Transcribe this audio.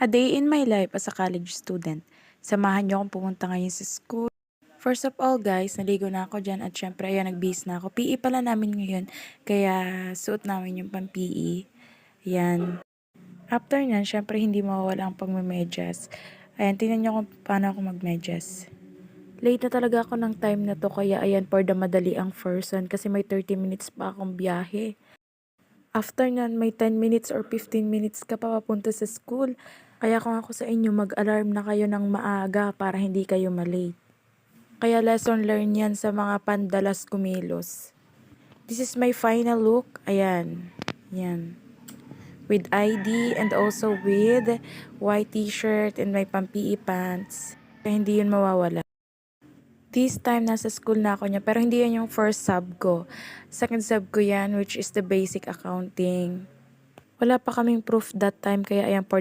A day in my life as a college student. Samahan niyo akong pumunta ngayon sa school. First of all guys, naligo na ako dyan at syempre ayan nagbihis na ako. PE pala namin ngayon, kaya suot namin yung pang-PE. Yan. After nyan, syempre hindi mawawala ang pagmemedyas. Ayan, tingnan niyo kung paano ako magmedyas. Late na talaga ako ng time na to, kaya ayan for the madali ang person kasi may 30 minutes pa akong biyahe. After nyan, may 10 minutes or 15 minutes ka pa papunta sa school. Kaya kung ako sa inyo, mag-alarm na kayo ng maaga para hindi kayo malate. Kaya lesson learned yan sa mga pandalas kumilos. This is my final look. Ayan. Yan. With ID and also with white t-shirt and my pang-PE pants. Kaya hindi yun mawawala. This time, nasa school na ako niya. Pero hindi yan yung first sub ko. Second sub ko yan, which is the basic accounting. Wala pa kaming proof that time, kaya ayan for